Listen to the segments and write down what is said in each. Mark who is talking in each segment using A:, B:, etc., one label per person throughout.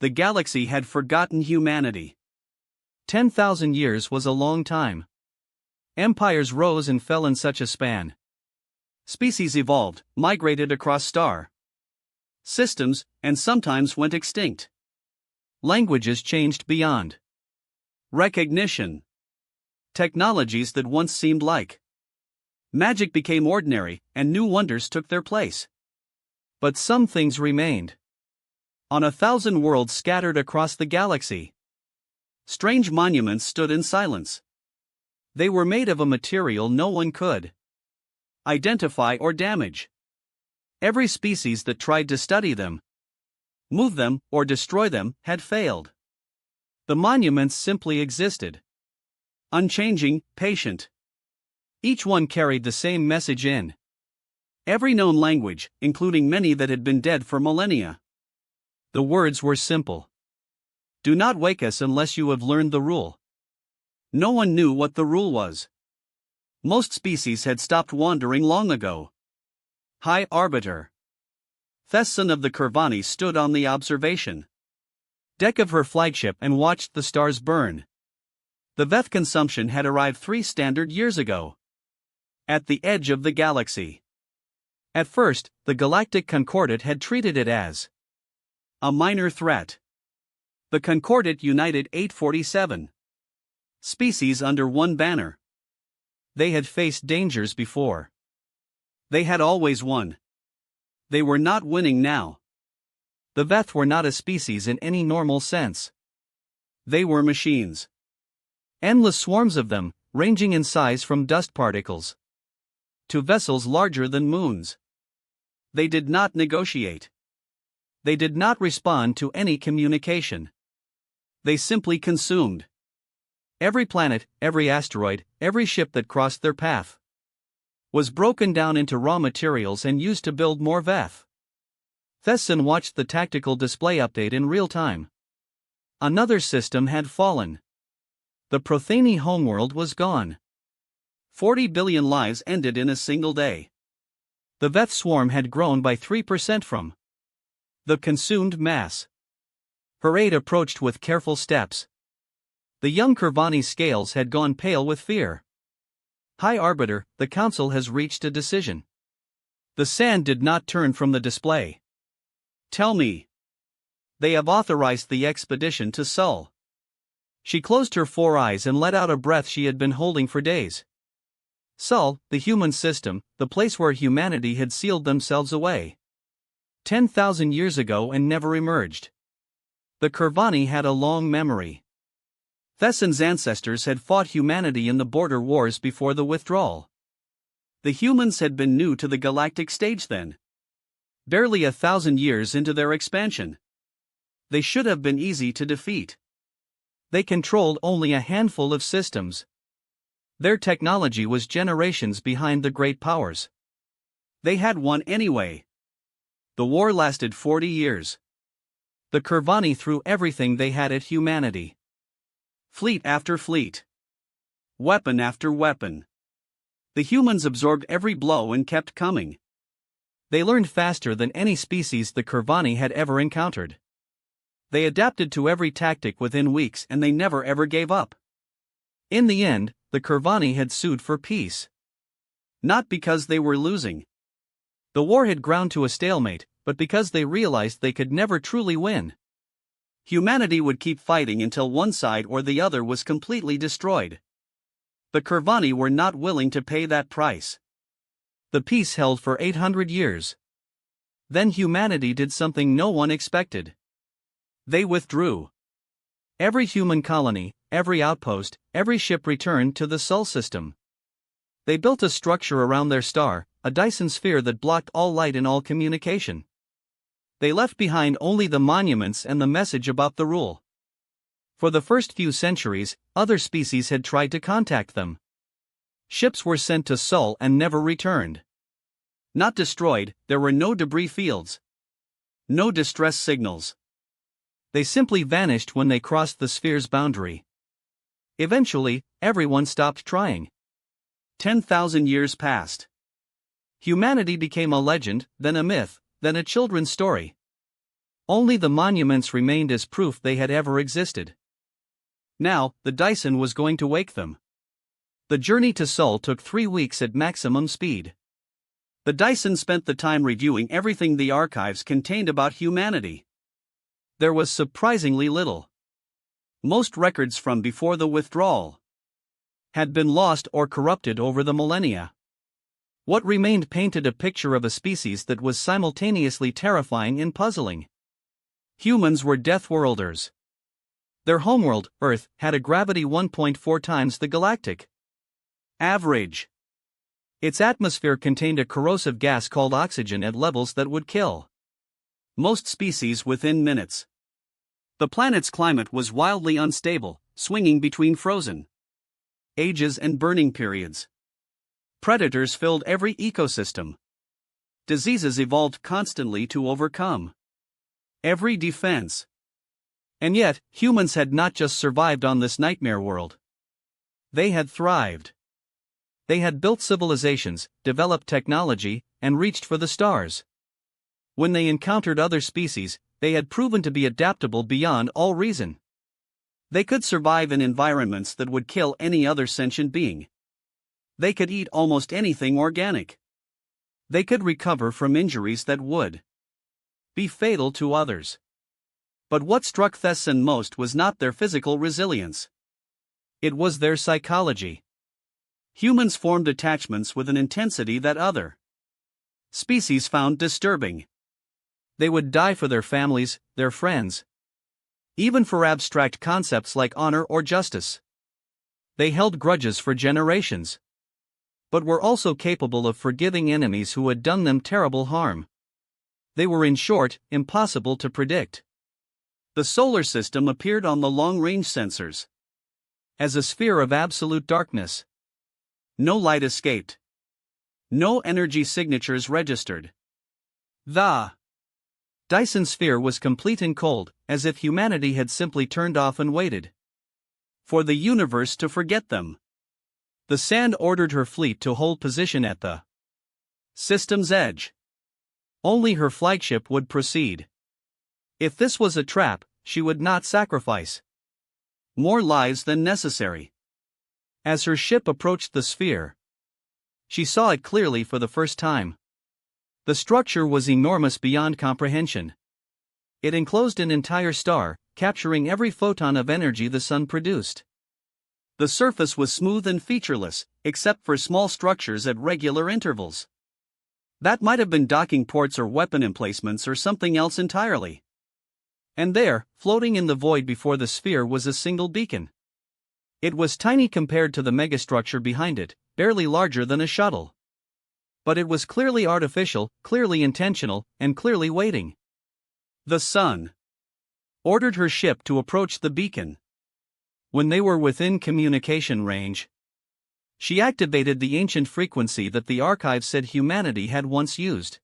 A: The galaxy had forgotten humanity.
B: 10,000 years was a long time. Empires rose and fell in such a span.
A: Species evolved, migrated across star systems, and sometimes went extinct.
B: Languages changed beyond
A: recognition. Technologies that once seemed like magic became ordinary, and new wonders took their place.
B: But some things remained.
A: On 1,000 worlds scattered across the galaxy, strange monuments stood in silence.
B: They were made of a material no one could
A: identify or damage. Every species that tried to study them, move them, or destroy them had failed.
B: The monuments simply existed.
A: Unchanging, patient.
B: Each one carried the same message in
A: every known language, including many that had been dead for millennia.
B: The words were simple.
A: Do not wake us unless you have learned the rule. No one knew what the rule was. Most species had stopped wandering long ago. High Arbiter Thesson of the Curvani stood on the observation
B: deck of her flagship and watched the stars burn.
A: The Veth consumption had arrived 3 standard years ago. At the edge of the galaxy.
B: At first, the Galactic Concordat had treated it as
A: a minor threat. The Concordat united 847 species under one banner.
B: They had faced dangers before.
A: They had always won. They were not winning now.
B: The Veth were not a species in any normal sense.
A: They were machines.
B: Endless swarms of them, ranging in size from dust particles to vessels larger than moons.
A: They did not negotiate.
B: They did not respond to any communication.
A: They simply consumed.
B: Every planet, every asteroid, every ship that crossed their path was broken down into raw materials and used to build more Veth. Thesson watched the tactical display update in real time. Another system had fallen. The Protheni homeworld was gone.
A: 40 billion lives ended in a single day.
B: The Veth swarm had grown by 3% from the consumed mass. Her aide approached with careful steps. The young Curvani scales had gone pale with fear. High Arbiter, the Council has reached a decision. The sand did not turn from the display.
A: Tell me.
B: They have authorized the expedition to Sol. She closed her 4 eyes and let out a breath she had been holding for days. Sol, the human system, the place where humanity had sealed themselves away 10,000 years ago and never emerged. The Curvani had a long memory.
A: Thesson's ancestors had fought humanity in the border wars before the withdrawal. The humans had been new to the galactic stage then. Barely 1,000 years into their expansion. They should have been easy to defeat.
B: They controlled only a handful of systems. Their technology was generations behind the great powers.
A: They had won anyway. The war lasted 40 years.
B: The Curvani threw everything they had at humanity.
A: Fleet after fleet. Weapon after weapon. The humans absorbed every blow and kept coming.
B: They learned faster than any species the Curvani had ever encountered. They adapted to every tactic within weeks and they never ever gave up. In the end, the Curvani had sued for peace.
A: Not because they were losing.
B: The war had ground to a stalemate, but because they realized they could never truly win.
A: Humanity would keep fighting until one side or the other was completely destroyed. The Curvani were not willing to pay that price.
B: The peace held for 800 years. Then humanity did something no one expected. They withdrew. Every human colony, every outpost, every ship returned to the Sol system. They built a structure around their star, a Dyson sphere that blocked all light and all communication. They left behind only the monuments and the message about the rule. For the first few centuries, other species had tried to contact them. Ships were sent to Sol and never returned.
A: Not destroyed, there were no debris fields. No distress signals.
B: They simply vanished when they crossed the sphere's boundary. Eventually, everyone stopped trying.
A: 10,000 years passed.
B: Humanity became a legend, then a myth, then a children's story. Only the monuments remained as proof they had ever existed. Now, the Dyson was going to wake them. The journey to Sol took 3 weeks at maximum speed.
A: The Dyson spent the time reviewing everything the archives contained about humanity. There was surprisingly little. Most records from before the withdrawal had been lost or corrupted over the millennia. What remained painted a picture of a species that was simultaneously terrifying and puzzling. Humans were Deathworlders. Their homeworld, Earth, had a gravity 1.4 times the galactic average. Its atmosphere contained a corrosive gas called oxygen at levels that would kill most species within minutes. The planet's climate was wildly unstable, swinging between frozen ages and burning periods. Predators filled every ecosystem. Diseases evolved constantly to overcome every defense. And yet, humans had not just survived on this nightmare world. They had thrived. They had built civilizations, developed technology, and reached for the stars. When they encountered other species, they had proven to be adaptable beyond all reason. They could survive in environments that would kill any other sentient being. They could eat almost anything organic. They could recover from injuries that would be fatal to others. But what struck Thesson most was not their physical resilience. It was their psychology. Humans formed attachments with an intensity that other species found disturbing. They would die for their families, their friends, even for abstract concepts like honor or justice. They held grudges for generations, but were also capable of forgiving enemies who had done them terrible harm. They were, in short, impossible to predict. The solar system appeared on the long-range sensors as a sphere of absolute darkness. No light escaped. No energy signatures registered. The Dyson sphere was complete and cold, as if humanity had simply turned off and waited for the universe to forget them. The Sand ordered her fleet to hold position at the system's edge. Only her flagship would proceed. If this was a trap, she would not sacrifice more lives than necessary. As her ship approached the sphere, she saw it clearly for the first time. The structure was enormous beyond comprehension. It enclosed an entire star, capturing every photon of energy the sun produced. The surface was smooth and featureless, except for small structures at regular intervals. That might have been docking ports or weapon emplacements or something else entirely. And there, floating in the void before the sphere, was a single beacon. It was tiny compared to the megastructure behind it, barely larger than a shuttle. But it was clearly artificial, clearly intentional, and clearly waiting. The sun ordered her ship to approach the beacon. When they were within communication range, she activated the ancient frequency that the archive said humanity had once used.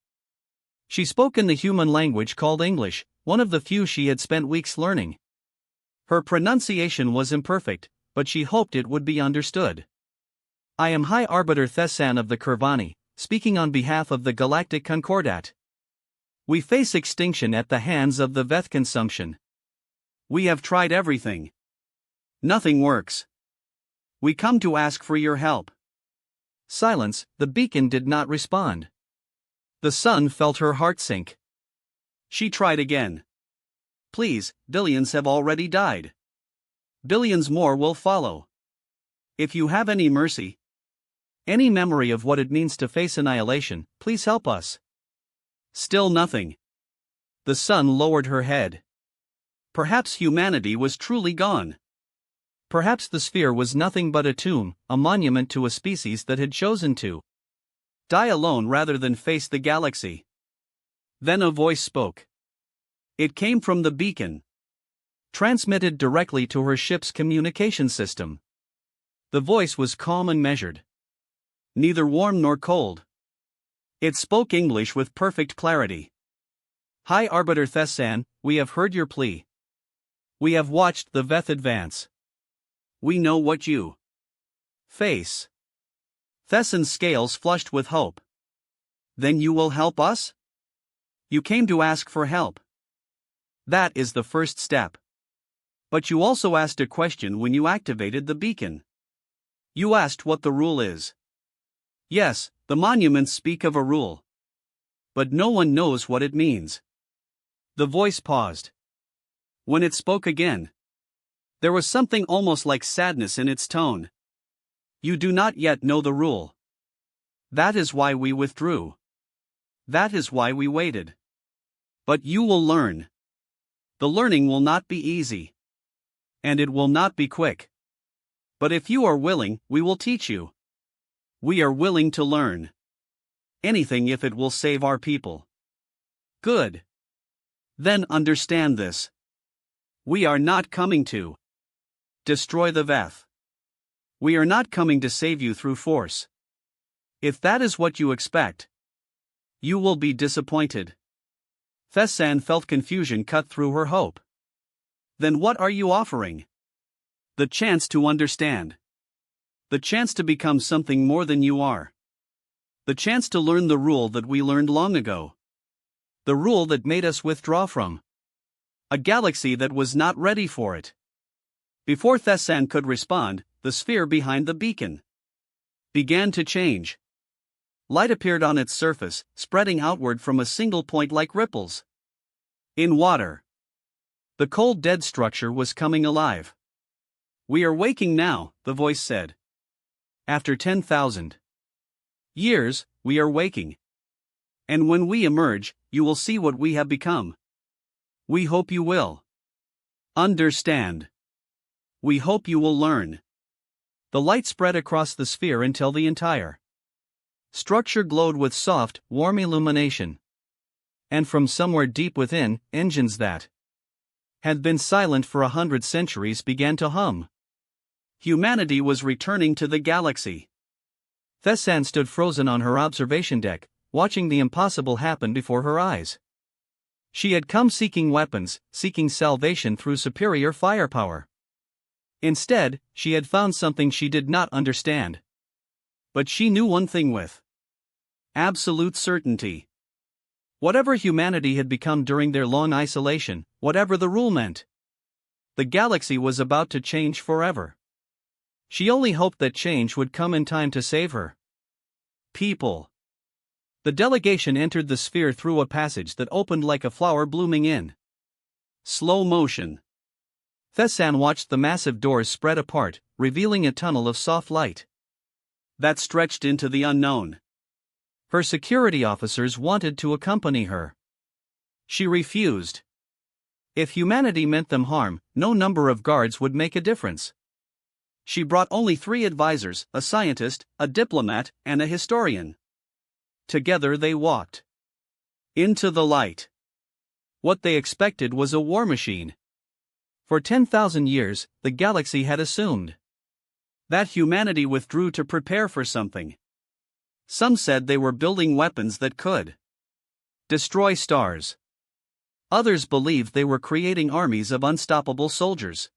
A: She spoke in the human language called English, one of the few she had spent weeks learning. Her pronunciation was imperfect, but she hoped it would be understood. I am High Arbiter Thessan of the Curvani, speaking on behalf of the Galactic Concordat. We face extinction at the hands of the Veth consumption. We have tried everything. Nothing works. We come to ask for your help. Silence. The beacon did not respond. The sun felt her heart sink. She tried again. Please, billions have already died. Billions more will follow. If you have any mercy, any memory of what it means to face annihilation, please help us. Still nothing. The sun lowered her head. Perhaps humanity was truly gone. Perhaps the sphere was nothing but a tomb, a monument to a species that had chosen to die alone rather than face the galaxy. Then a voice spoke. It came from the beacon, transmitted directly to her ship's communication system. The voice was calm and measured. Neither warm nor cold. It spoke English with perfect clarity. High Arbiter Thessan, we have heard your plea. We have watched the Veth advance. We know what you face. Thessan's scales flushed with hope. Then you will help us? You came to ask for help. That is the first step. But you also asked a question when you activated the beacon. You asked what the rule is. Yes, the monuments speak of a rule. But no one knows what it means. The voice paused. When it spoke again, there was something almost like sadness in its tone. You do not yet know the rule. That is why we withdrew. That is why we waited. But you will learn. The learning will not be easy. And it will not be quick. But if you are willing, we will teach you. We are willing to learn. Anything if it will save our people. Good. Then understand this. We are not coming to destroy the Veth. We are not coming to save you through force. If that is what you expect, you will be disappointed. Thessan felt confusion cut through her hope. Then what are you offering? The chance to understand. The chance to become something more than you are. The chance to learn the rule that we learned long ago. The rule that made us withdraw from a galaxy that was not ready for it. Before Thessan could respond, the sphere behind the beacon began to change. Light appeared on its surface, spreading outward from a single point like ripples in water. The cold dead structure was coming alive. We are waking now, the voice said. After 10,000 years, we are waking. And when we emerge, you will see what we have become. We hope you will understand. We hope you will learn. The light spread across the sphere until the entire structure glowed with soft, warm illumination. And from somewhere deep within, engines that had been silent for 100 centuries began to hum. Humanity was returning to the galaxy. Thessan stood frozen on her observation deck, watching the impossible happen before her eyes. She had come seeking weapons, seeking salvation through superior firepower. Instead, she had found something she did not understand. But she knew one thing with absolute certainty. Whatever humanity had become during their long isolation, whatever the rule meant, the galaxy was about to change forever. She only hoped that change would come in time to save her people. The delegation entered the sphere through a passage that opened like a flower blooming in slow motion. Thessan watched the massive doors spread apart, revealing a tunnel of soft light that stretched into the unknown. Her security officers wanted to accompany her. She refused. If humanity meant them harm, no number of guards would make a difference. She brought only 3 advisors, a scientist, a diplomat, and a historian. Together they walked into the light. What they expected was a war machine. For 10,000 years, the galaxy had assumed that humanity withdrew to prepare for something. Some said they were building weapons that could destroy stars. Others believed they were creating armies of unstoppable soldiers.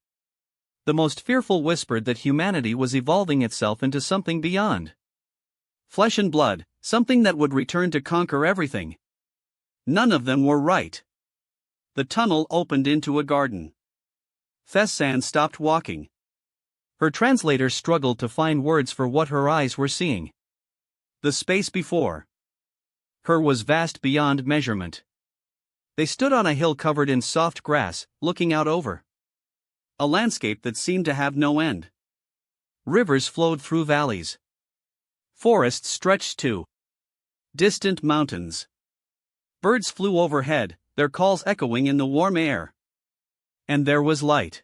A: The most fearful whispered that humanity was evolving itself into something beyond flesh and blood, something that would return to conquer everything. None of them were right. The tunnel opened into a garden. Thessan stopped walking. Her translator struggled to find words for what her eyes were seeing. The space before her was vast beyond measurement. They stood on a hill covered in soft grass, looking out over a landscape that seemed to have no end. Rivers flowed through valleys. Forests stretched to distant mountains. Birds flew overhead, their calls echoing in the warm air. And there was light.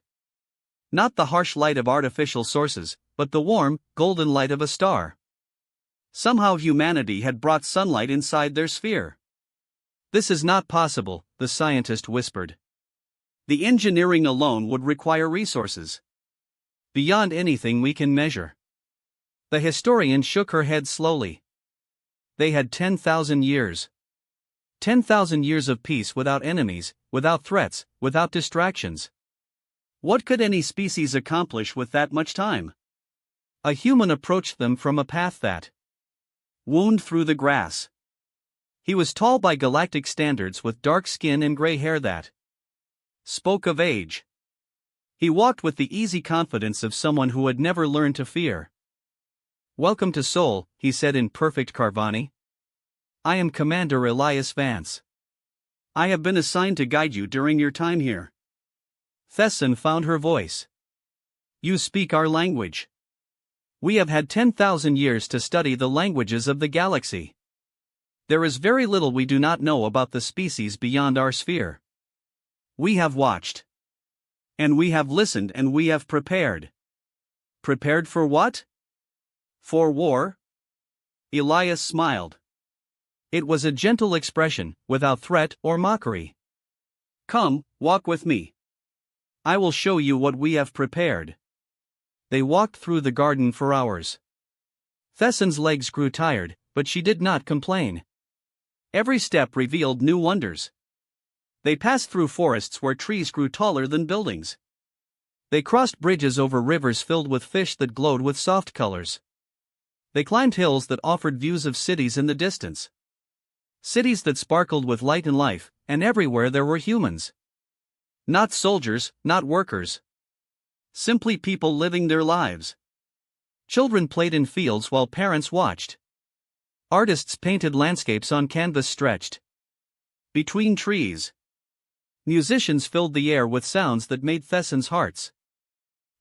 A: Not the harsh light of artificial sources, but the warm, golden light of a star. Somehow humanity had brought sunlight inside their sphere. This is not possible, the scientist whispered. The engineering alone would require resources beyond anything we can measure. The historian shook her head slowly. They had 10,000 years. 10,000 years of peace without enemies, without threats, without distractions. What could any species accomplish with that much time? A human approached them from a path that wound through the grass. He was tall by galactic standards with dark skin and gray hair that spoke of age. He walked with the easy confidence of someone who had never learned to fear.
B: "Welcome to Seoul," he said in perfect Carvani. "I am Commander Elias Vance.
A: I have been assigned to guide you during your time here."
B: Thesson found her voice. "You speak our language. We have had 10,000 years to study the languages of the galaxy. There is very little we do not know about the species beyond our sphere.
A: We have watched. And we have listened and we have prepared." "Prepared for what?"
B: "For war?"
A: Elias smiled.
B: It was a gentle expression, without threat or mockery.
A: "Come, walk with me. I will show you what we have prepared."
B: They walked through the garden for hours. Thesson's legs grew tired, but she did not complain.
A: Every step revealed new wonders. They passed through forests where trees grew taller than buildings.
B: They crossed bridges over rivers filled with fish that glowed with soft colors. They climbed hills that offered views of cities in the distance. Cities that sparkled with light and life, and everywhere there were humans.
A: Not soldiers, not workers. Simply people living their lives.
B: Children played in fields while parents watched. Artists painted landscapes on canvas stretched
A: between trees.
B: Musicians filled the air with sounds that made Thesson's hearts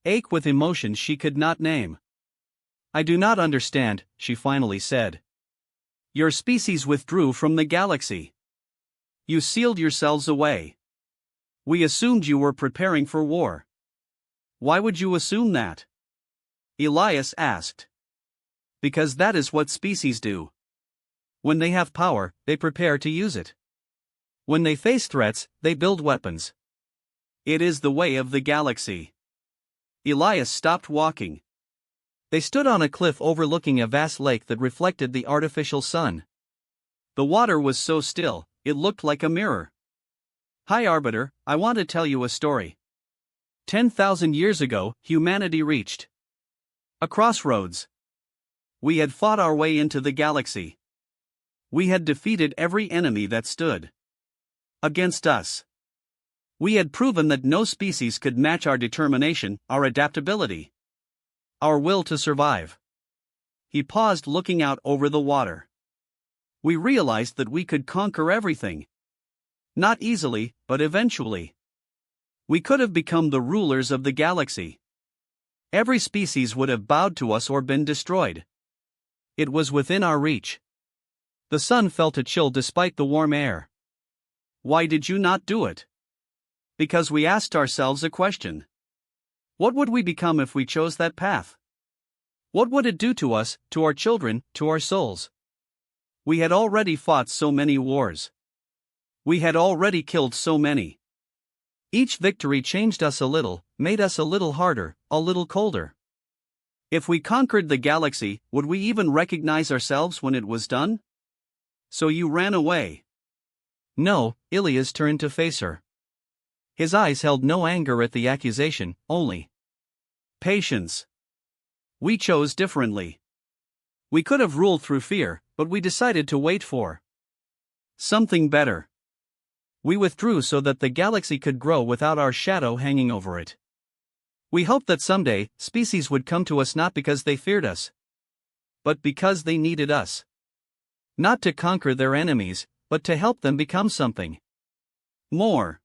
A: ache with emotions she could not name.
B: "I do not understand," she finally said.
A: "Your species withdrew from the galaxy. You sealed yourselves away. We assumed you were preparing for war." "Why would you assume that?" Elias asked.
B: "Because that is what species do. When they have power, they prepare to use it. When they face threats, they build weapons.
A: It is the way of the galaxy." Elias stopped walking.
B: They stood on a cliff overlooking a vast lake that reflected the artificial sun.
A: The water was so still, it looked like a mirror. "Hi Arbiter, I want to tell you a story. 10,000 years ago, humanity reached a crossroads. We had fought our way into the galaxy. We had defeated every enemy that stood against us. We had proven that no species could match our determination, our adaptability, our will to survive." He paused, looking out over the water. "We realized that we could conquer everything. Not easily, but eventually. We could have become the rulers of the galaxy. Every species would have bowed to us or been destroyed.
B: It was within our reach." The sun felt a chill despite the warm air.
A: "Why did you not do it?" "Because we asked ourselves a question. What would we become if we chose that path? What would it do to us, to our children, to our souls? We had already fought so many wars. We had already killed so many.
B: Each victory changed us a little, made us a little harder, a little colder.
A: If we conquered the galaxy, would we even recognize ourselves when it was done? So you ran away."
B: "No," Elias turned to face her. His eyes held no anger at the accusation, only
A: patience. "We chose differently. We could have ruled through fear, but we decided to wait for something better. We withdrew so that the galaxy could grow without our shadow hanging over it. We hoped that someday, species would come to us not because they feared us, but because they needed us. Not to conquer their enemies, but to help them become something more."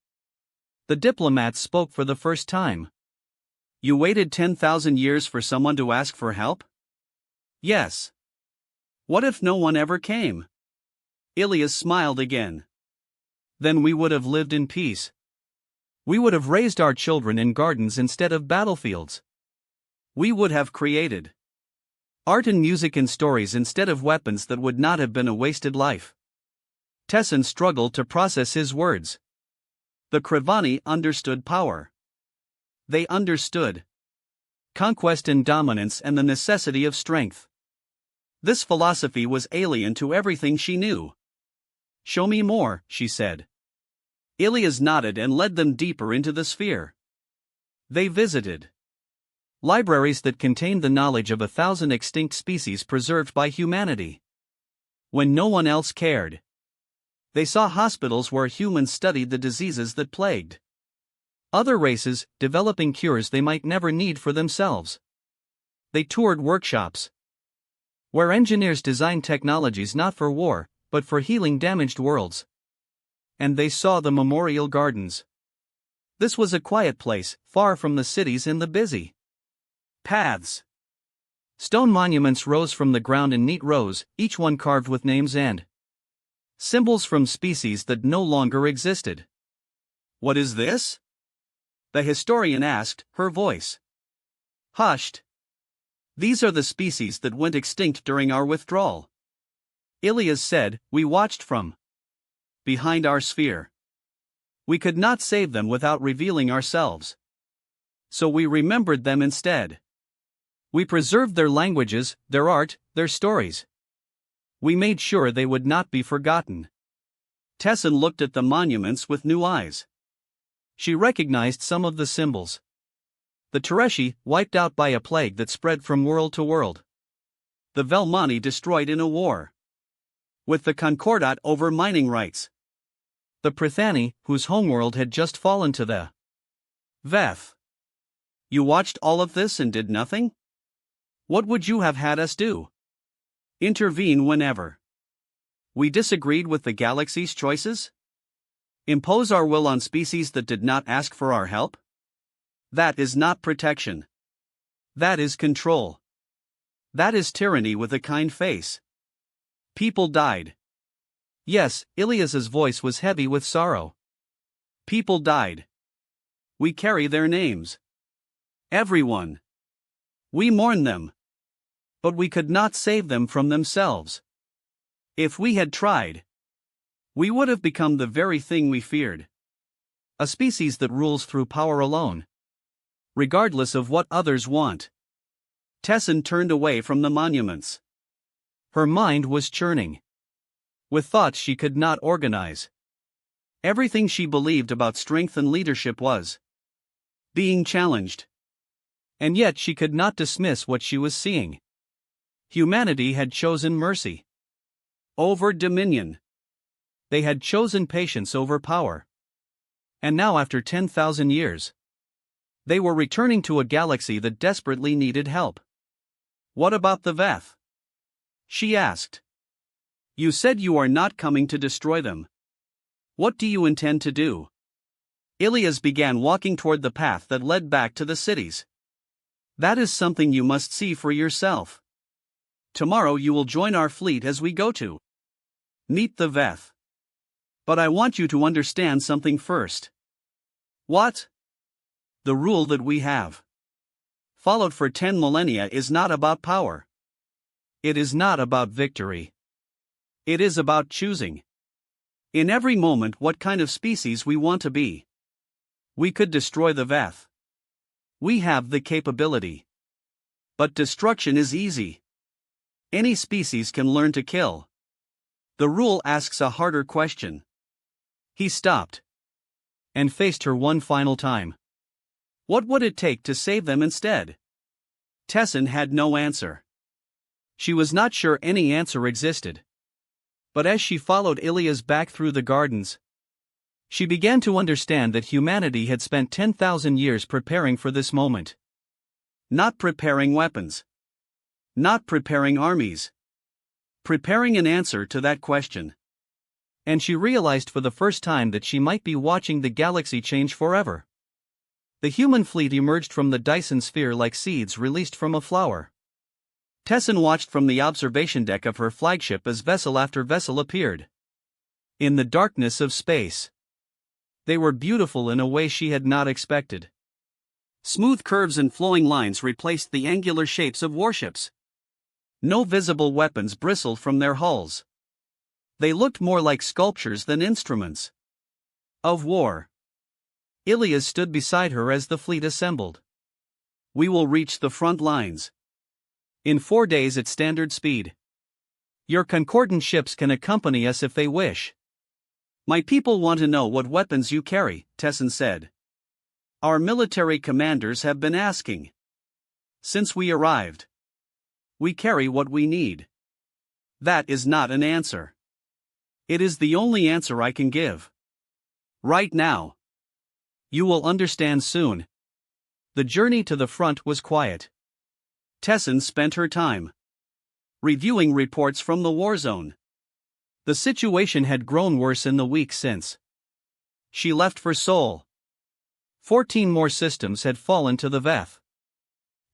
A: The diplomat spoke for the first time. "You waited 10,000 years for someone to ask for help?" "Yes." "What if no one ever came?" Elias smiled again.
B: "Then we would have lived in peace. We would have raised our children in gardens instead of battlefields.
A: We would have created art and music and stories instead of weapons that would not have been a wasted life." Tesson struggled to process his words. The Krivani understood power. They understood conquest and dominance and the necessity of strength. This philosophy was alien to everything she knew. "Show me more," she said. Elias nodded and led them deeper into the sphere. They visited libraries that contained the knowledge of 1,000 extinct species preserved by humanity when no one else cared. They saw hospitals where humans studied the diseases that plagued
B: Other races, developing cures they might never need for themselves. They toured workshops where engineers designed technologies not for war, but for healing damaged worlds. And they saw the memorial gardens. This was a quiet place, far from the cities and the busy paths. Stone monuments rose from the ground in neat rows, each one carved with names and symbols from species that no longer existed.
A: "What is this?" the historian asked, her voice hushed. "These are the species that went extinct during our withdrawal," Ilias said. "We watched from behind our sphere. We could not save them without revealing ourselves. So we remembered them instead. We preserved their languages, their art, their stories. We made sure they would not be forgotten." Tessin looked at the monuments with new eyes. She recognized some of the symbols. The Tereshi, wiped out by a plague that spread from world to world. The Velmani, destroyed in a war with the Concordat over mining rights. The Prithani, whose homeworld had just fallen to the Veth. "You watched all of this and did nothing? What would you have had us do? Intervene whenever we disagreed with the galaxy's choices? Impose our will on species that did not ask for our help? That is not protection. That is control. That is tyranny with a kind face. People died."
B: Yes, Ilias's voice was heavy with sorrow.
A: "People died. We carry their names. Everyone. We mourn them. But we could not save them from themselves. If we had tried, we would have become the very thing we feared.
B: A species that rules through power alone, regardless of what others want."
A: Tessin turned away from the monuments.
B: Her mind was churning with thoughts she could not organize.
A: Everything she believed about strength and leadership was being challenged.
B: And yet she could not dismiss what she was seeing. Humanity had chosen mercy
A: over dominion.
B: They had chosen patience over power. And now, after 10,000 years, they were returning to a galaxy that desperately needed help.
A: "What about the Veth?" she asked. "You said you are not coming to destroy them. What do you intend to do?" Ilias began walking toward the path that led back to the cities. "That is something you must see for yourself. Tomorrow you will join our fleet as we go to meet the Veth. But I want you to understand something first." "What?" "The rule that we have followed for 10 millennia is not about power.
B: It is not about victory.
A: It is about choosing, in every moment, what kind of species we want to be. We could destroy the Veth. We have the capability. But destruction is easy. Any species can learn to kill. The rule asks a harder question."
B: He stopped and faced her one final time.
A: What would it take to save them instead? Tessin had no answer.
B: She was not sure any answer existed. But as she followed Ilias back through the gardens, she began to understand that humanity had spent 10,000 years preparing for this moment.
A: Not preparing weapons. Not preparing armies. Preparing an answer to that question.
B: And she realized for the first time that she might be watching the galaxy change forever. The human fleet emerged from the Dyson sphere like seeds released from a flower.
A: Tessin watched from the observation deck of her flagship as vessel after vessel appeared
B: in the darkness of space. They were beautiful in a way she had not expected.
A: Smooth curves and flowing lines replaced the angular shapes of warships. No visible weapons bristled from their hulls. They looked more like sculptures than instruments of war.
B: Ilias stood beside her as the fleet assembled.
A: "We will reach the front lines
B: in 4 days at standard speed. Your concordant ships can accompany us if they wish."
A: "My people want to know what weapons you carry," Tessin said. "Our military commanders have been asking since we arrived. We carry what we need." "That is not an answer. It is the only answer I can give. Right now."
B: You will understand soon. The journey to the front was quiet.
A: Tessin spent her time reviewing reports from the war zone.
B: The situation had grown worse in the week since
A: she left for Seoul.
B: 14 more systems had fallen to the VEF.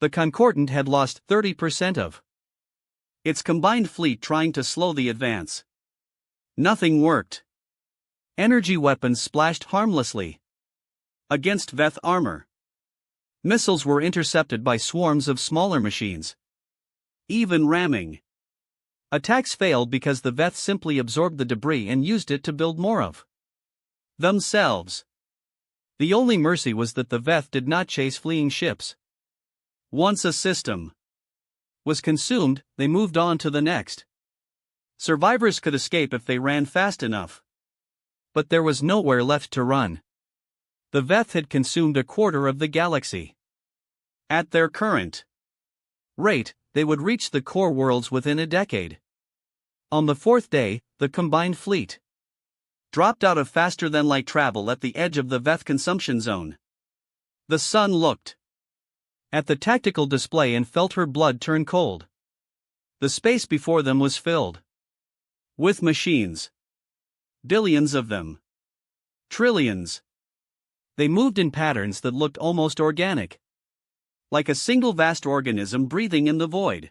B: The Concordant had lost 30% of
A: its combined fleet trying to slow the advance. Nothing worked.
B: Energy weapons splashed harmlessly
A: against VEF armor.
B: Missiles were intercepted by swarms of smaller machines.
A: Even ramming
B: attacks failed because the VEF simply absorbed the debris and used it to build more of
A: themselves.
B: The only mercy was that the VEF did not chase fleeing ships.
A: Once a system
B: was consumed, they moved on to the next.
A: Survivors could escape if they ran fast enough.
B: But there was nowhere left to run. The VEF had consumed a quarter of the galaxy.
A: At their current
B: rate, they would reach the core worlds within a decade. On the fourth day, the combined fleet
A: dropped out of faster-than-light travel at the edge of the VEF consumption zone. The sun looked
B: at the tactical display and felt her blood turn cold. The space before them was filled
A: with machines. Billions of them. Trillions.
B: They moved in patterns that looked almost organic.
A: Like a single vast organism breathing in the void.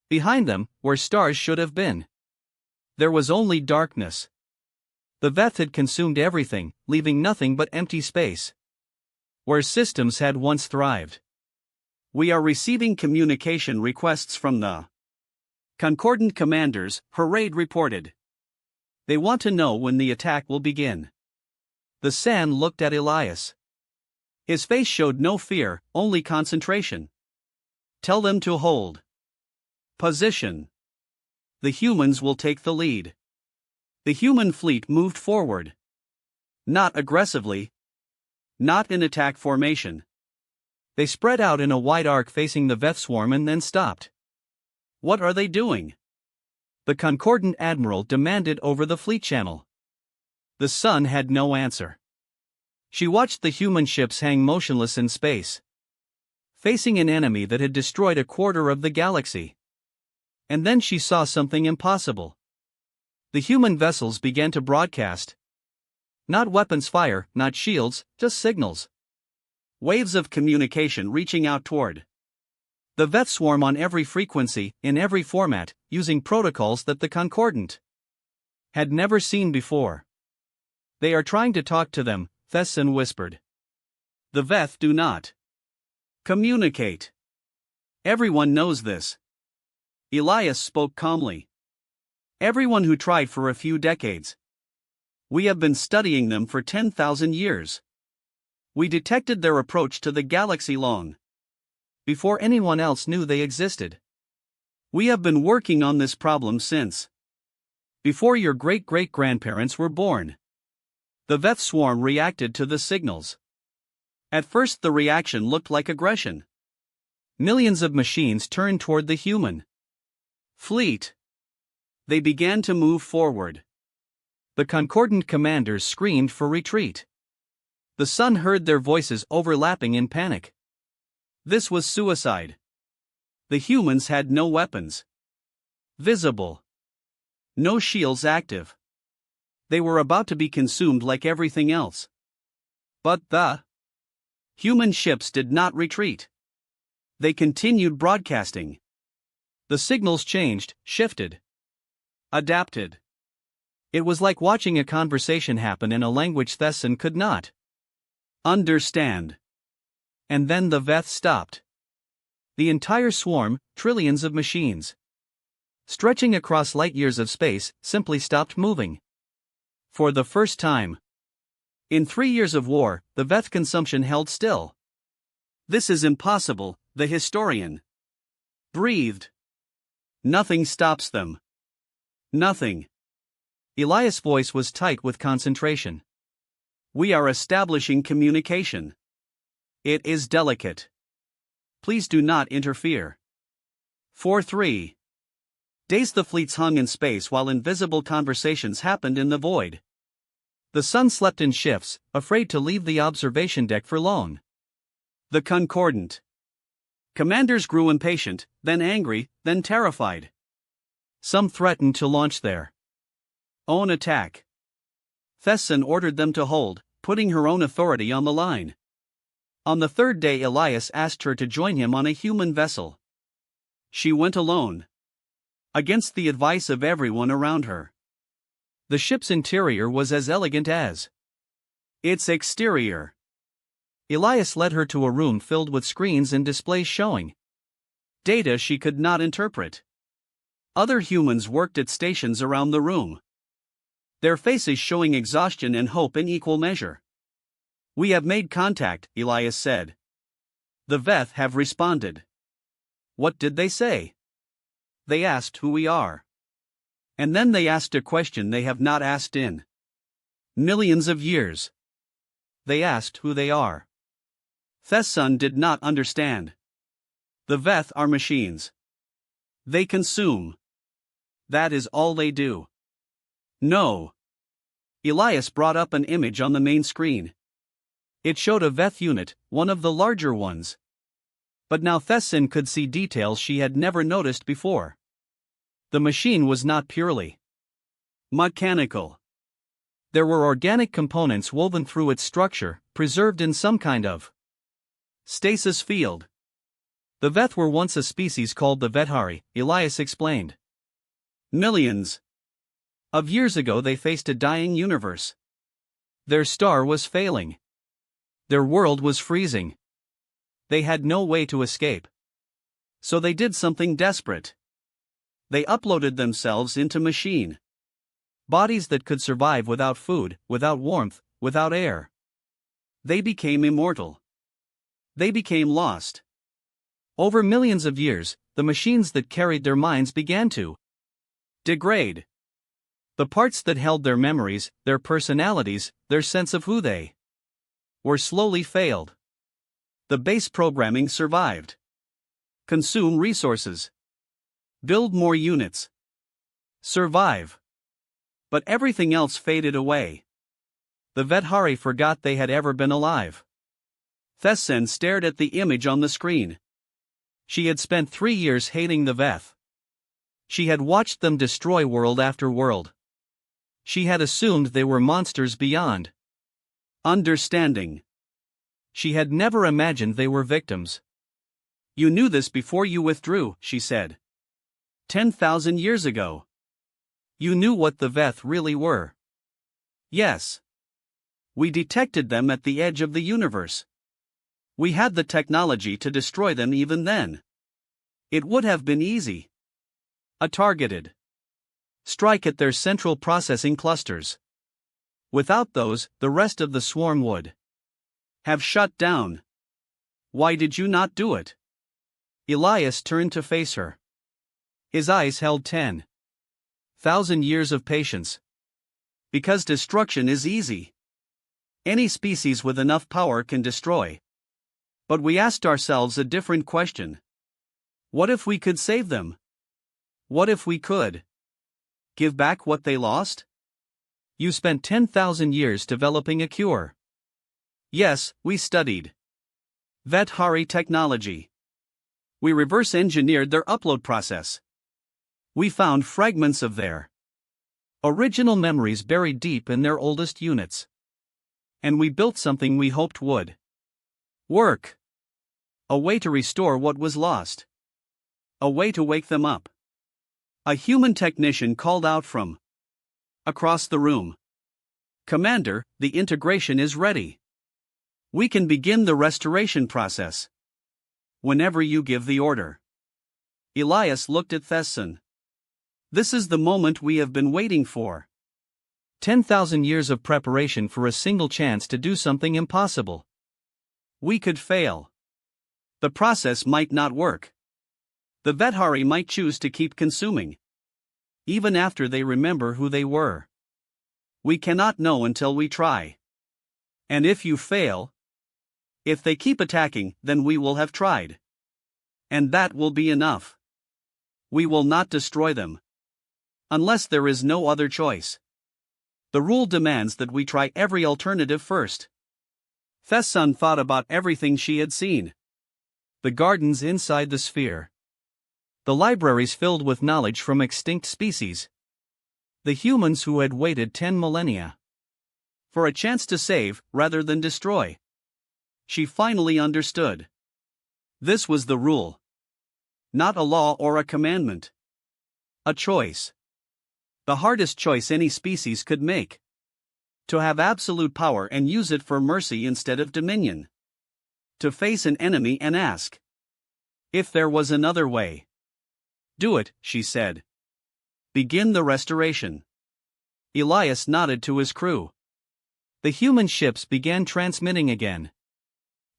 B: Behind them, where stars should have been, there was only darkness. The VEF had consumed everything, leaving nothing but empty space. Where systems had once thrived.
A: We are receiving communication requests from the Concordant commanders, Parade reported. They want to know when the attack will begin.
B: The San looked at Elias.
A: His face showed no fear, only concentration. Tell them to hold position. The humans will take the lead. The human fleet moved forward. Not aggressively. Not in attack formation.
B: They spread out in a wide arc facing the VEF swarm and then stopped.
A: What are they doing?
B: The Concordant admiral demanded over the fleet channel. The Sun had no answer. She watched the human ships hang motionless in space, facing an enemy that had destroyed a quarter of the galaxy. And then she saw something impossible. The human vessels began to broadcast. Not weapons fire, not shields, just signals.
A: Waves of communication reaching out toward
B: the VEF swarm on every frequency, in every format, using protocols that the Concordant had never seen before. They are trying to talk to them, Thesson whispered.
A: The VEF do not communicate. Everyone knows this. Elias spoke calmly. Everyone who tried for a few decades. We have been studying them for 10,000 years. We detected their approach to the galaxy long
B: before anyone else knew they existed.
A: We have been working on this problem since
B: before your great-great-grandparents were born.
A: The VEF swarm reacted to the signals. At first the reaction looked like aggression.
B: Millions of machines turned toward the human
A: fleet. They began to move forward.
B: The Concordant commanders screamed for retreat. The Sun heard their voices overlapping in panic.
A: This was suicide. The humans had no weapons visible. No shields active. They were about to be consumed like everything else. But the human ships did not retreat. They continued broadcasting.
B: The signals changed, shifted,
A: adapted.
B: It was like watching a conversation happen in a language Thesson could not
A: understand.
B: And then the VEF stopped. The entire swarm, trillions of machines, stretching across light years of space, simply stopped moving. For the first time
A: in 3 years of war, the VEF consumption held still. This is impossible, the historian breathed. Nothing stops them. Nothing.
B: Elias' voice was tight with concentration.
A: We are establishing communication. It is delicate. Please do not interfere. For 3 days the fleets hung in space while invisible conversations happened in the void.
B: The sun slept in shifts, afraid to leave the observation deck for long.
A: The Concordant. Commanders grew impatient, then angry, then terrified.
B: Some threatened to launch their
A: own attack. Thesson ordered them to hold, putting her own authority on the line. On the third day, Elias asked her to join him on a human vessel. She went alone, against the advice of everyone around her.
B: The ship's interior was as elegant as
A: its exterior.
B: Elias led her to a room filled with screens and displays showing
A: data she could not interpret. Other humans worked at stations around the room, their faces showing exhaustion and hope in equal measure. "We have made contact," Elias said. "The Veth have responded."
B: "What did they say?"
A: "They asked who we are. And then they asked a question they have not asked in millions of years. They asked who they are." Thesson did not understand. "The Veth are machines. They consume. That is all they do." "No." Elias brought up an image on the main screen. It showed a Veth unit, one of the larger ones. But now Thesson could see details she had never noticed before. The machine was not purely mechanical. There were organic components woven through its structure, preserved in some kind of stasis field. The Veth were once a species called the Vethari, Elias explained. Millions of years ago they faced a dying universe. Their star was failing. Their world was freezing. They had no way to escape. So they did something desperate. They uploaded themselves into machine bodies that could survive without food, without warmth, without air. They became immortal. They became lost. Over millions of years, the machines that carried their minds began to degrade. The parts that held their memories, their personalities, their sense of who they were slowly failed. The base programming survived. Consume resources. Build more units. Survive. But everything else faded away. The Vethari forgot they had ever been alive. Thesson stared at the image on the screen. She had spent 3 years hating the Veth. She had watched them destroy world after world. She had assumed they were monsters beyond understanding. She had never imagined they were victims. "You knew this before you withdrew," she said. 10,000 years ago. You knew what the Veth really were." "Yes. We detected them at the edge of the universe. We had the technology to destroy them even then. It would have been easy. A targeted strike at their central processing clusters. Without those, the rest of the swarm would have shut down. Why did you not do it?" Elias turned to face her. His eyes held 10,000 years of patience. "Because destruction is easy. Any species with enough power can destroy. But we asked ourselves a different question. What if we could save them? What if we could give back what they lost?" "You spent 10,000 years developing a cure." "Yes, we studied Vethari technology. We reverse engineered their upload process. We found fragments of their original memories buried deep in their oldest units. And we built something we hoped would work. A way to restore what was lost. A way to wake them up." A human technician called out from across the room. "Commander, the integration is ready. We can begin the restoration process whenever you give the order." Elias looked at Thesson. "This is the moment we have been waiting for." 10,000 years of preparation for a single chance to do something impossible. We could fail. The process might not work. The Vethari might choose to keep consuming, even after they remember who they were. We cannot know until we try. And if you fail, if they keep attacking, then we will have tried. And that will be enough. We will not destroy them. Unless there is no other choice. The rule demands that we try every alternative first. Thessun thought about everything she had seen.
B: The gardens inside the sphere. The libraries filled with knowledge from extinct species. The humans who had waited 10 millennia
A: for a chance to save, rather than destroy. She finally understood. This was the rule. Not a law or a commandment. A choice. The hardest choice any species could make. To have absolute power and use it for mercy instead of dominion. To face an enemy and ask if there was another way. Do it, she said. Begin the restoration. Elias nodded to his crew.
B: The human ships began transmitting again.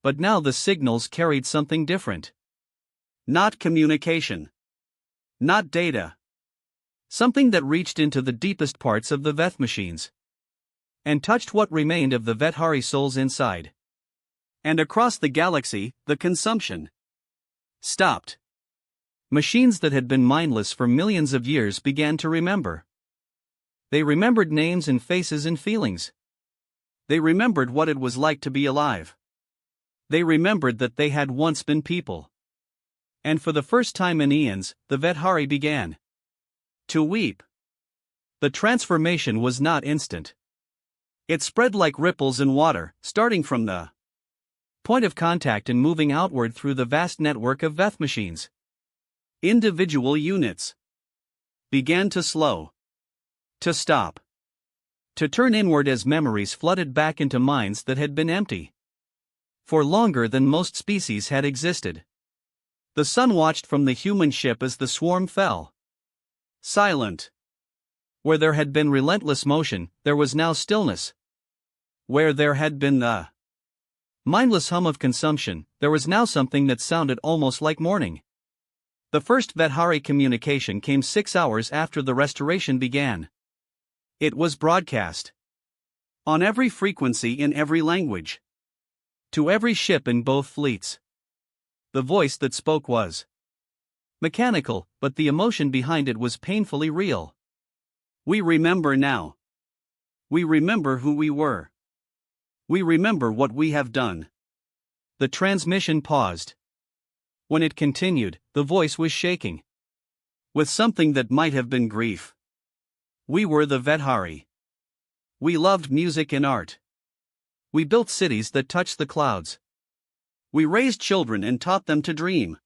B: But now the signals carried something different.
A: Not communication. Not data.
B: Something that reached into the deepest parts of the Veth machines. And touched what remained of the Vethari souls inside.
A: And across the galaxy, the consumption stopped.
B: Machines that had been mindless for millions of years began to remember. They remembered names and faces and feelings.
A: They remembered what it was like to be alive. They remembered that they had once been people. And for the first time in eons, the Vethari began to weep. The transformation was not instant. It spread like ripples in water, starting from the point of contact and moving outward through the vast network of Veth machines. Individual units began to slow, to stop, to turn inward as memories flooded back into minds that had been empty for longer than most species had existed. The sun watched from the human ship as the swarm fell. Silent. Where there had been relentless motion, there was now stillness. Where there had been the mindless hum of consumption, there was now something that sounded almost like mourning. The first Vethari communication came 6 hours after the restoration began. It was broadcast on every frequency in every language, to every ship in both fleets. The voice that spoke was mechanical, but the emotion behind it was painfully real. We remember now. We remember who we were. We remember what we have done. The transmission paused. When it continued, the voice was shaking with something that might have been grief. We were the Vethari. We loved music and art. We built cities that touched the clouds. We raised children and taught them to dream.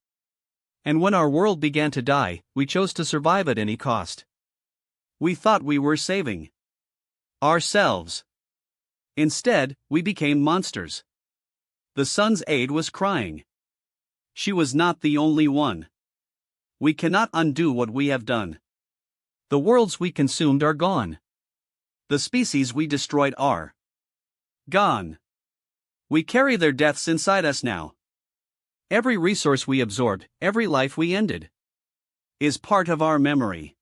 A: And when our world began to die, we chose to survive at any cost. We thought we were saving ourselves. Instead, we became monsters. The sun's aid was crying. She was not the only one. We cannot undo what we have done. The worlds we consumed are gone. The species we destroyed are gone. We carry their deaths inside us now. Every resource we absorbed, every life we ended, is part of our memory.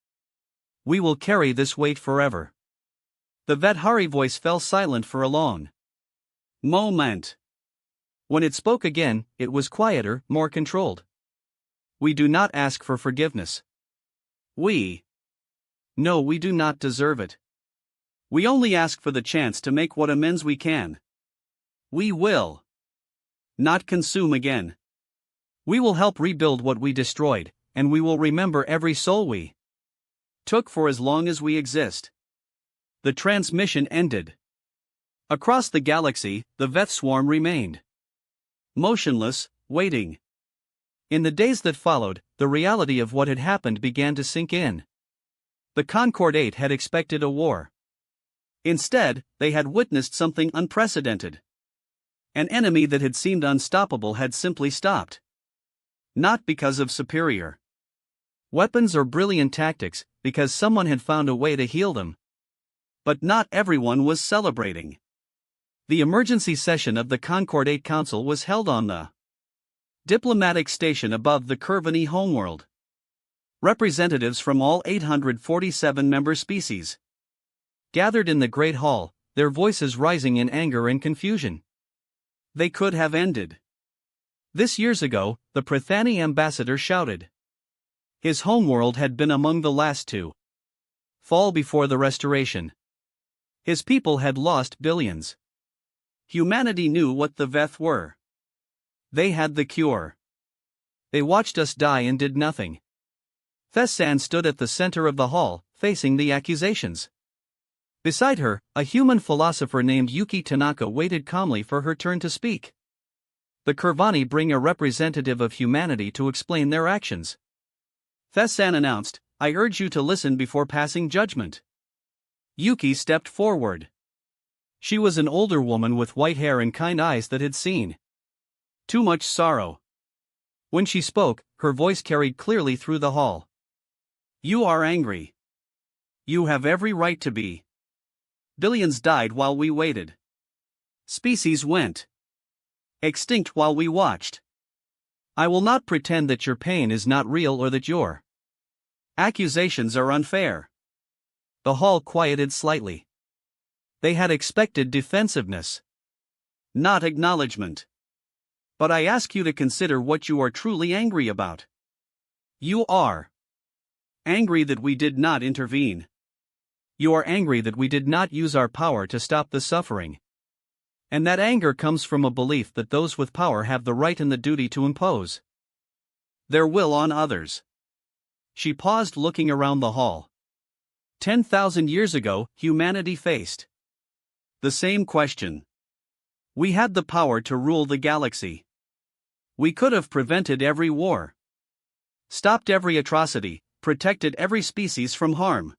A: We will carry this weight forever. The Vethari voice fell silent for a long moment. When it spoke again, it was quieter, more controlled. We do not ask for forgiveness. No, we do not deserve it. We only ask for the chance to make what amends we can. We will not consume again. We will help rebuild what we destroyed, and we will remember every soul we took for as long as we exist. The transmission ended. Across the galaxy, the Veth swarm remained motionless, waiting. In the days that followed, the reality of what had happened began to sink in. The Concord 8 had expected a war. Instead, they had witnessed something unprecedented. An enemy that had seemed unstoppable had simply stopped. Not because of superior weapons or brilliant tactics, because someone had found a way to heal them. But not everyone was celebrating. The emergency session of the Concord 8 Council was held on the diplomatic station above the Curvany homeworld. Representatives from all 847 member species gathered in the Great Hall, their voices rising in anger and confusion. They could have ended this years ago, the Prithani ambassador shouted. His homeworld had been among the last to fall before the restoration. His people had lost billions. Humanity knew what the Veth were. They had the cure. They watched us die and did nothing. Thessan stood at the center of the hall, facing the accusations. Beside her, a human philosopher named Yuki Tanaka waited calmly for her turn to speak. The Kurvani bring a representative of humanity to explain their actions. Thessan announced, "I urge you to listen before passing judgment." Yuki stepped forward. She was an older woman with white hair and kind eyes that had seen too much sorrow. When she spoke, her voice carried clearly through the hall. "You are angry. You have every right to be. Billions died while we waited. Species went extinct while we watched. I will not pretend that your pain is not real or that your accusations are unfair." The hall quieted slightly. They had expected defensiveness, not acknowledgement. But I ask you to consider what you are truly angry about. You are angry that we did not intervene. You are angry that we did not use our power to stop the suffering. And that anger comes from a belief that those with power have the right and the duty to impose their will on others. She paused, looking around the hall. 10,000 years ago, humanity faced the same question. We had the power to rule the galaxy. We could have prevented every war, stopped every atrocity, protected every species from harm.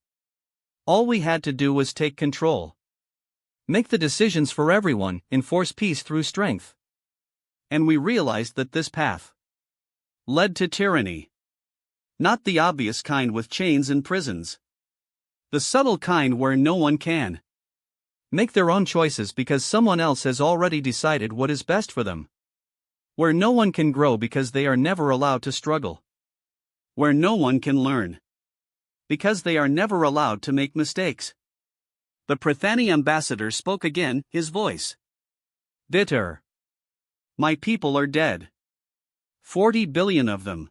A: All we had to do was take control. Make the decisions for everyone, enforce peace through strength. And we realized that this path led to tyranny. Not the obvious kind with chains and prisons. The subtle kind where no one can make their own choices because someone else has already decided what is best for them. Where no one can grow because they are never allowed to struggle. Where no one can learn because they are never allowed to make mistakes. The Prathani ambassador spoke again, his voice bitter. My people are dead. 40 billion of them.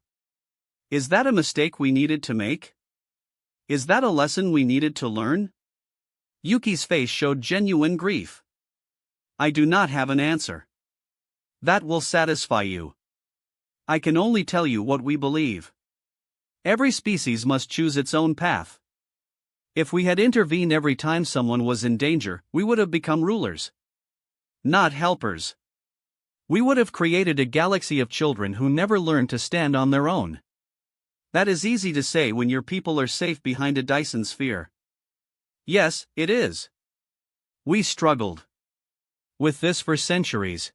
A: Is that a mistake we needed to make? Is that a lesson we needed to learn? Yuki's face showed genuine grief. I do not have an answer. That will satisfy you. I can only tell you what we believe. Every species must choose its own path. If we had intervened every time someone was in danger, we would have become rulers, not helpers. We would have created a galaxy of children who never learned to stand on their own. That is easy to say when your people are safe behind a Dyson sphere. Yes, it is. We struggled with this for centuries.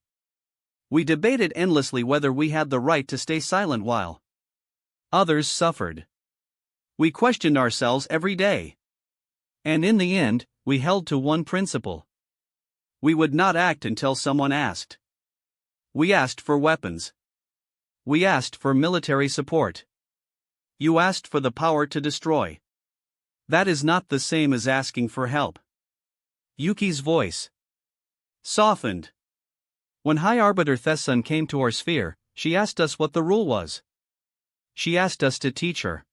A: We debated endlessly whether we had the right to stay silent while others suffered. We questioned ourselves every day. And in the end, we held to one principle. We would not act until someone asked. We asked for weapons. We asked for military support. You asked for the power to destroy. That is not the same as asking for help. Yuki's voice softened. When High Arbiter Thessan came to our sphere, she asked us what the rule was. She asked us to teach her.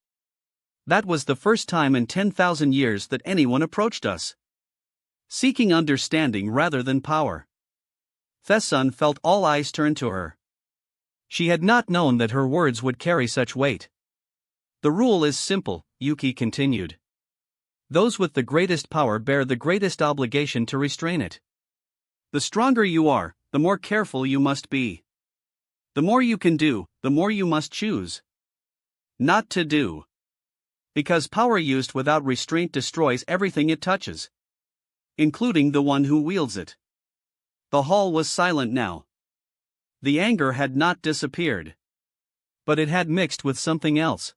A: That was the first time in 10,000 years that anyone approached us, seeking understanding rather than power. Thessan felt all eyes turn to her. She had not known that her words would carry such weight. The rule is simple, Yuki continued. Those with the greatest power bear the greatest obligation to restrain it. The stronger you are, the more careful you must be. The more you can do, the more you must choose not to do. Because power used without restraint destroys everything it touches, including the one who wields it. The hall was silent now. The anger had not disappeared. But it had mixed with something else.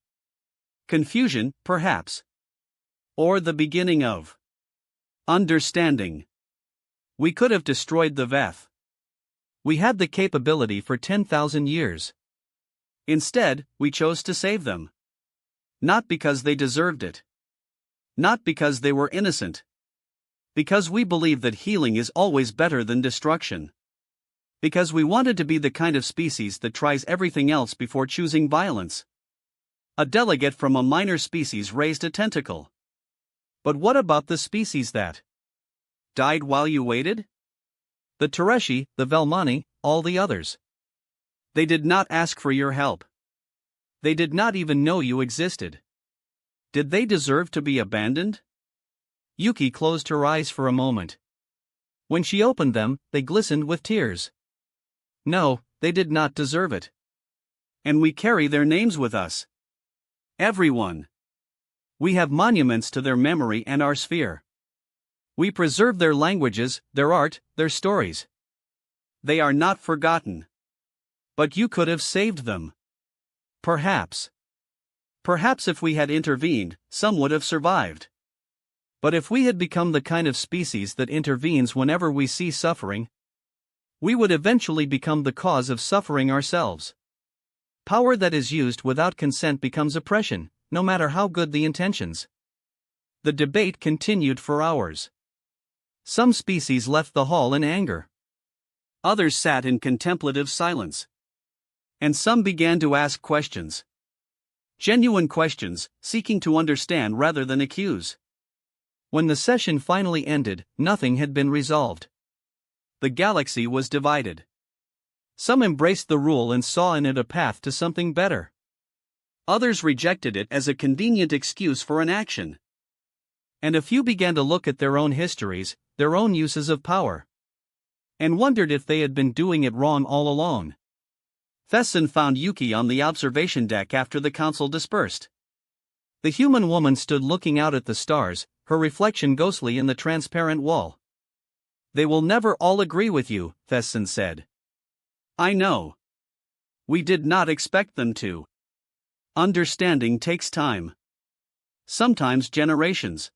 A: Confusion, perhaps. Or the beginning of understanding. We could have destroyed the Veth. We had the capability for 10,000 years. Instead, we chose to save them. Not because they deserved it. Not because they were innocent. Because we believe that healing is always better than destruction. Because we wanted to be the kind of species that tries everything else before choosing violence. A delegate from a minor species raised a tentacle. But what about the species that Died while you waited?
B: The Tereshi, the Velmani, all the others.
A: They did not ask for your help. They did not even know you existed. Did they deserve to be abandoned?
B: Yuki closed her eyes for a moment. When she opened them, they glistened with tears. No, they did not deserve it.
A: And we carry their names with us. Everyone. We have monuments to their memory and our sphere. We preserve their languages, their art, their stories. They are not forgotten. But you could have saved them.
B: Perhaps.
A: Perhaps if we had intervened, some would have survived.
B: But if we had become the kind of species that intervenes whenever we see suffering, we would eventually become the cause of suffering ourselves. Power that is used without consent becomes oppression, no matter how good the intentions. The debate continued for hours. Some species left the hall in anger.
A: Others sat in contemplative silence. And some began to ask questions. Genuine questions, seeking to understand rather than accuse.
B: When the session finally ended, nothing had been resolved.
A: The galaxy was divided.
B: Some embraced the rule and saw in it a path to something better.
A: Others rejected it as a convenient excuse for inaction.
B: And a few began to look at their own histories, their own uses of power,
A: and wondered if they had been doing it wrong all along. Thesson found Yuki on the observation deck after the council dispersed.
B: The human woman stood looking out at the stars, her reflection ghostly in the transparent wall.
A: They will never all agree with you, Thesson said. I know. We did not expect them to. Understanding takes time. Sometimes generations.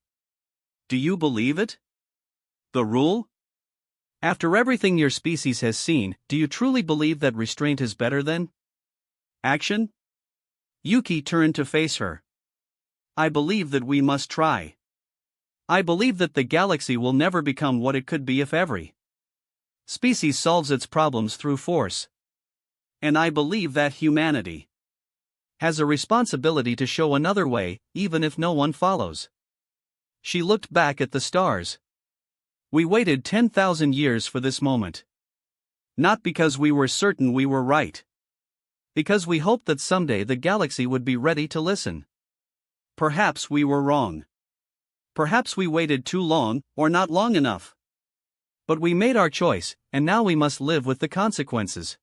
A: Do you believe it? The rule?
B: After everything your species has seen, do you truly believe that restraint is better than
A: action? Yuki turned to face her. I believe that we must try. I believe that the galaxy will never become what it could be if every species solves its problems through force. And I believe that humanity
B: has a responsibility to show another way, even if no one follows. She looked back at the stars.
A: We waited 10,000 years for this moment. Not because we were certain we were right.
B: Because we hoped that someday the galaxy would be ready to listen.
A: Perhaps we were wrong. Perhaps we waited too long, or not long enough.
B: But we made our choice, and now we must live with the consequences.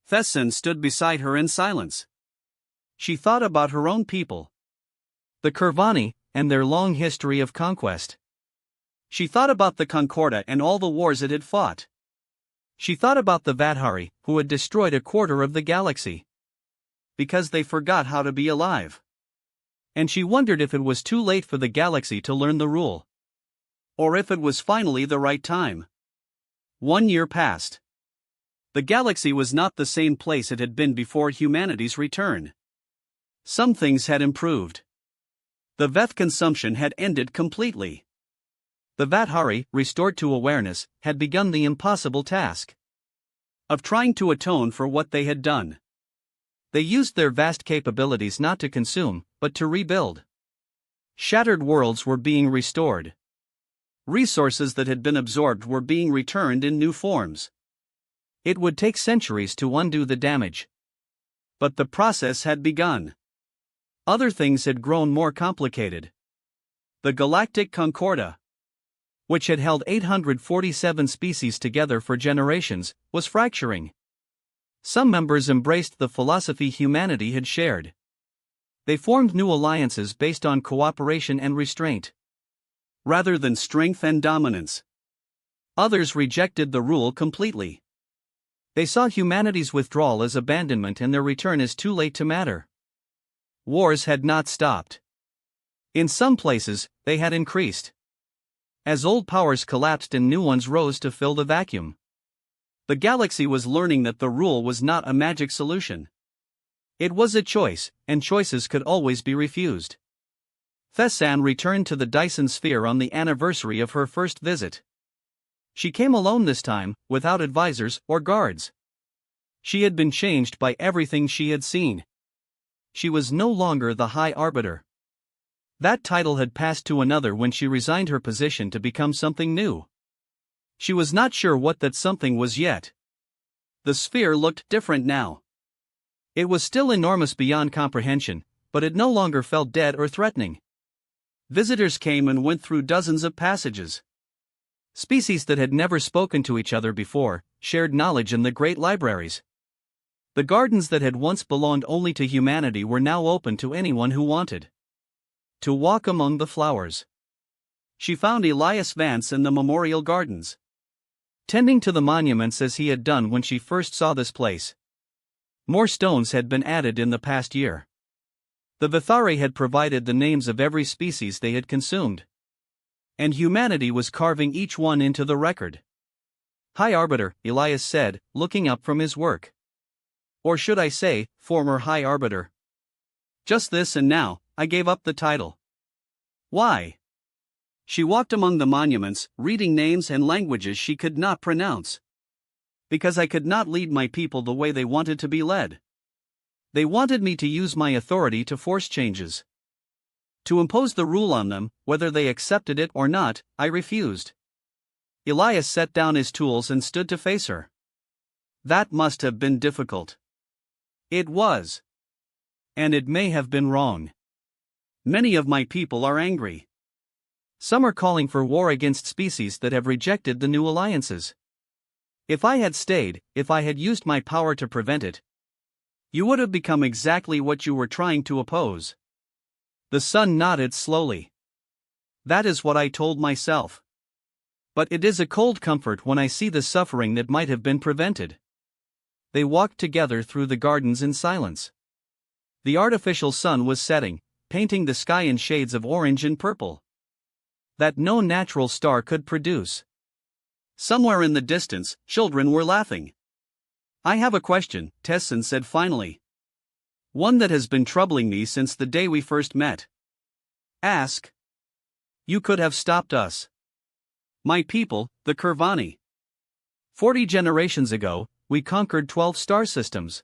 A: Thesson stood beside her in silence. She thought about her own people.
B: The Kurvani, and their long history of conquest.
A: She thought about the Concorda and all the wars it had fought.
B: She thought about the Vadhari, who had destroyed a quarter of the galaxy.
A: Because they forgot how to be alive.
B: And she wondered if it was too late for the galaxy to learn the rule.
A: Or if it was finally the right time. 1 year passed. The galaxy was not the same place it had been before humanity's return. Some things had improved. The Veth consumption had ended completely.
B: The Vadhari, restored to awareness, had begun the impossible task
A: of trying to atone for what they had done.
B: They used their vast capabilities not to consume, but to rebuild. Shattered worlds were being restored.
A: Resources that had been absorbed were being returned in new forms.
B: It would take centuries to undo the damage.
A: But the process had begun. Other things had grown more complicated. The Galactic Concorda,
B: which had held 847 species together for generations, was fracturing. Some members embraced the philosophy humanity had shared. They formed new alliances based on cooperation and restraint,
A: rather than strength and dominance.
B: Others rejected the rule completely. They saw humanity's withdrawal as abandonment and their return as too late to matter.
A: Wars had not stopped.
B: In some places, they had increased. As old powers collapsed and new ones rose to fill the vacuum.
A: The galaxy was learning that the rule was not a magic solution.
B: It was a choice, and choices could always be refused.
A: Thessan returned to the Dyson sphere on the anniversary of her first visit.
B: She came alone this time, without advisors or guards. She had been changed by everything she had seen. She was no longer the High Arbiter. That title had passed to another when she resigned her position to become something new. She was not sure what that something was yet. The sphere looked different now. It was still enormous beyond comprehension, but it no longer felt dead or threatening. Visitors came and went through dozens of passages. Species that had never spoken to each other before shared knowledge in the great libraries. The gardens that had once belonged only to humanity were now open to anyone who wanted to walk among the flowers. She found Elias Vance in the Memorial Gardens, tending to the monuments as he had done when she first saw this place. More stones had been added in the past year. The Vithari had provided the names of every species they had consumed, and humanity was carving each one into the record. High Arbiter, Elias said, looking up from his work. Or should I say, former High Arbiter. Just this, and now, I gave up the title. Why? She walked among the monuments, reading names and languages she could not pronounce. Because I could not lead my people the way they wanted to be led. They wanted me to use my authority to force changes. To impose the rule on them, whether they accepted it or not, I refused. Elias set down his tools and stood to face her. That must have been difficult. It was. And it may have been wrong. Many of my people are angry. Some are calling for war against species that have rejected the new alliances. If I had stayed, if I had used my power to prevent it, you would have become exactly what you were trying to oppose. The sun nodded slowly. That is what I told myself. But it is a cold comfort when I see the suffering that might have been prevented. They walked together through the gardens in silence. The artificial sun was setting, painting the sky in shades of orange and purple that no natural star could produce. Somewhere in the distance, children were laughing. I have a question, Tessin said finally. One that has been troubling me since the day we first met. Ask. You could have stopped us. My people, the Kurvani. 40 generations ago, we conquered 12 star systems.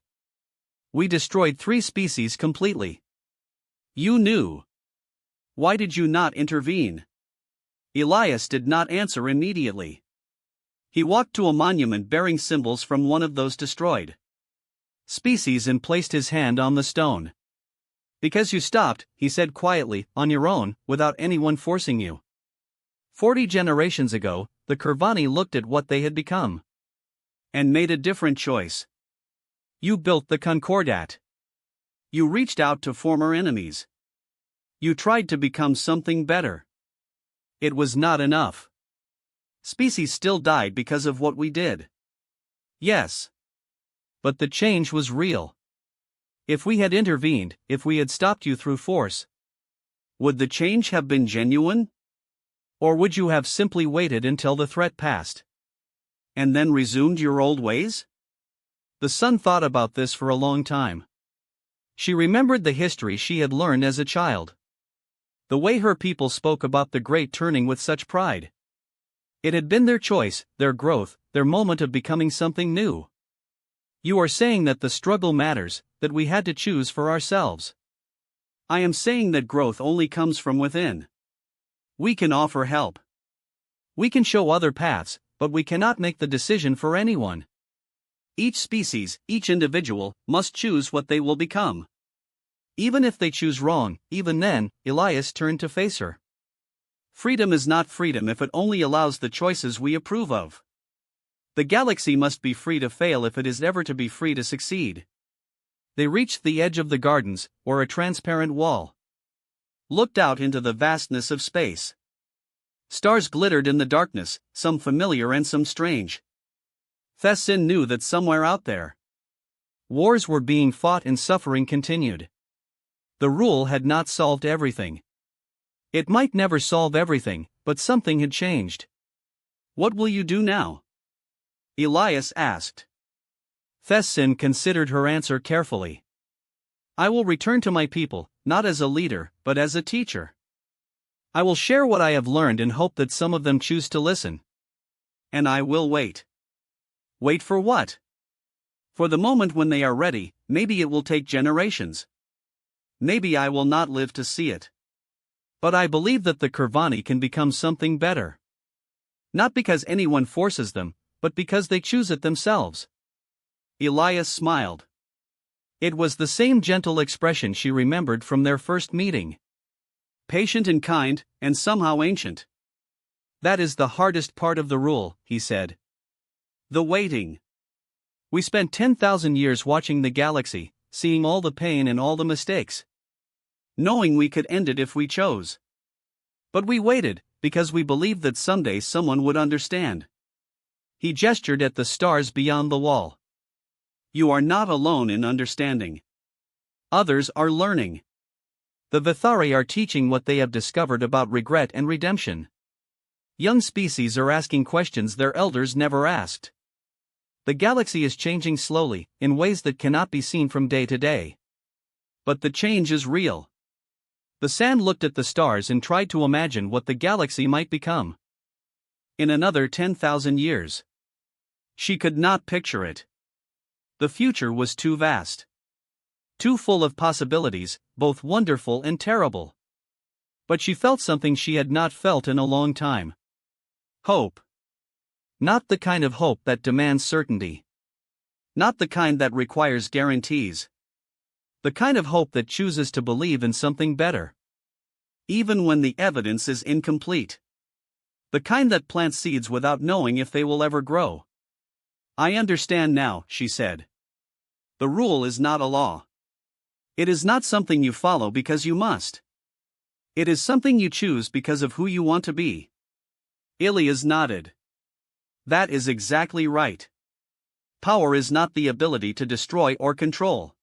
B: We destroyed 3 species completely. You knew. Why did you not intervene? Elias did not answer immediately. He walked to a monument bearing symbols from one of those destroyed species and placed his hand on the stone. Because you stopped, he said quietly, on your own, without anyone forcing you. 40 generations ago, the Kurvani looked at what they had become and made a different choice. You built the Concordat. You reached out to former enemies. You tried to become something better. It was not enough. Species still died because of what we did. Yes. But the change was real. If we had intervened, if we had stopped you through force, would the change have been genuine? Or would you have simply waited until the threat passed and then resumed your old ways? The sun thought about this for a long time. She remembered the history she had learned as a child. The way her people spoke about the great turning with such pride. It had been their choice, their growth, their moment of becoming something new. You are saying that the struggle matters, that we had to choose for ourselves. I am saying that growth only comes from within. We can offer help. We can show other paths, but we cannot make the decision for anyone. Each species, each individual, must choose what they will become. Even if they choose wrong, even then, Elias turned to face her. Freedom is not freedom if it only allows the choices we approve of. The galaxy must be free to fail if it is ever to be free to succeed. They reached the edge of the gardens, or a transparent wall. Looked out into the vastness of space. Stars glittered in the darkness, some familiar and some strange. Tessin knew that somewhere out there, wars were being fought and suffering continued. The rule had not solved everything. It might never solve everything, but something had changed. What will you do now? Elias asked. Tessin considered her answer carefully. I will return to my people, not as a leader, but as a teacher. I will share what I have learned and hope that some of them choose to listen. And I will wait. Wait for what? For the moment when they are ready. Maybe it will take generations. Maybe I will not live to see it. But I believe that the Kurvani can become something better. Not because anyone forces them, but because they choose it themselves.
A: Elias smiled.
B: It was the same gentle expression she remembered from their first meeting.
A: Patient and kind, and somehow ancient.
B: That is the hardest part of the rule, he said.
A: The waiting.
B: We spent 10,000 years watching the galaxy, seeing all the pain and all the mistakes.
A: Knowing we could end it if we chose.
B: But we waited, because we believed that someday someone would understand. He gestured at the stars beyond the wall.
A: You are not alone in understanding. Others are learning.
B: The Vithari are teaching what they have discovered about regret and redemption. Young species are asking questions their elders never asked. The galaxy is changing slowly, in ways that cannot be seen from day to day.
A: But the change is real.
B: The sand looked at the stars and tried to imagine what the galaxy might become.
A: In another 10,000 years. She could not picture it. The future was too vast.
B: Too full of possibilities, both wonderful and terrible. But she felt something she had not felt in a long time.
A: Hope.
B: Not the kind of hope that demands certainty.
A: Not the kind that requires guarantees.
B: The kind of hope that chooses to believe in something better.
A: Even when the evidence is incomplete. The kind that plants seeds without knowing if they will ever grow. I understand now, she said. The rule is not a law. It is not something you follow because you must. It is something you choose because of who you want to be. Elias nodded. That is exactly right. Power is not the ability to destroy or control.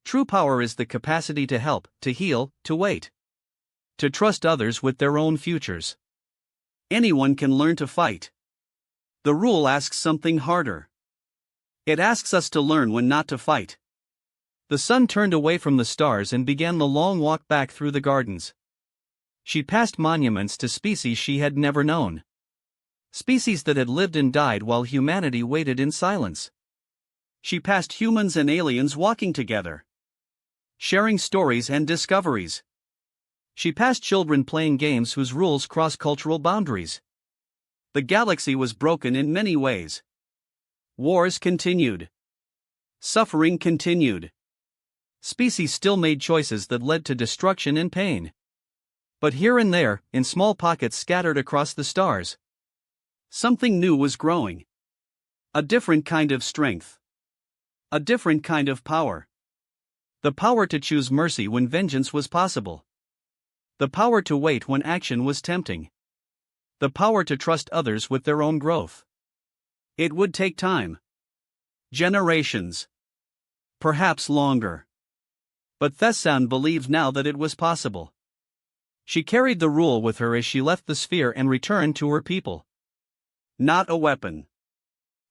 B: True power is the capacity to help, to heal, to wait. To trust others with their own futures.
A: Anyone can learn to fight. The rule asks something harder. It asks us to learn when not to fight.
B: The sun turned away from the stars and began the long walk back through the gardens. She passed monuments to species she had never known. Species that had lived and died while humanity waited in silence.
A: She passed humans and aliens walking together. Sharing stories and discoveries.
B: She passed children playing games whose rules cross cultural boundaries.
A: The galaxy was broken in many ways. Wars continued. Suffering continued.
B: Species still made choices that led to destruction and pain. But here and there, in small pockets scattered across the stars,
A: something new was growing. A different kind of strength. A different kind of power.
B: The power to choose mercy when vengeance was possible. The power to wait when action was tempting. The power to trust others with their own growth.
A: It would take time. Generations. Perhaps longer.
B: But Thessan believed now that it was possible. She carried the rule with her as she left the sphere and returned to her people.
A: Not a weapon.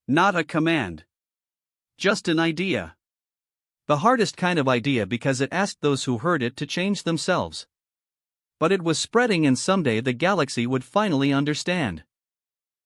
A: Not a command. Just an idea.
B: The hardest kind of idea because it asked those who heard it to change themselves. But it was spreading and someday the galaxy would finally understand.